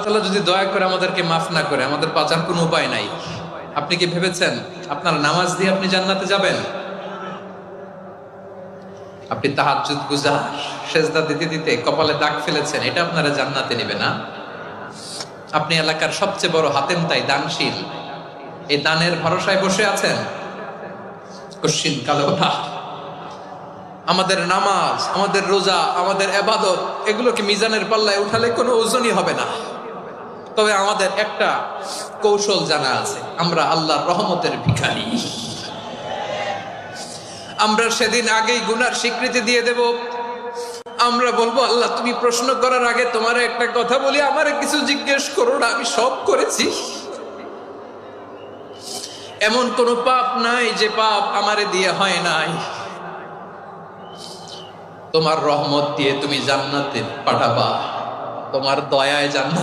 তাআলা যদি দয়া করে আমাদেরকে মাফ না করে, আমাদের বাঁচার কোনো উপায় নাই। আপনি কি ভেবেছেন আপনার নামাজ দিয়ে আপনি জান্নাতে যাবেন? আপনি তাহাজ্জুদ গুজার, সেজদা দিতে দিতে কপালে দাগ ফেলেছেন, এটা আপনারা জান্নাতে নেবে না? আপনি এলাকার সবচেয়ে বড় হাতেম তাই দানশীল, এই দানের ভরসায় বসে আছেন, কশিন কালো না। আমাদের নামাজ, আমাদের রোজা, আমাদের ইবাদত, এগুলোকে মিজানের পাল্লায় উঠালে কোনো ওজনই হবে না। তবে আমাদের একটা কৌশল জানা আছে, আমরা আল্লাহর রহমতের ভিখারি। আমরা সেদিন আগেই গুনার স্বীকৃতি দিয়ে দেব। আমরা বলবো, আল্লাহ তুমি প্রশ্ন করার আগে তোমার একটা কথা বলি, আমারে কিছু জিজ্ঞেস করো না, আমি সব করেছি। এমন কোন পাপ নাই যে পাপ আমারে দিয়ে হয় নাই। তোমার রহমত দিয়ে তুমি জান্নাতে পাঠাবা, তোমার দয়ায় জান্নাত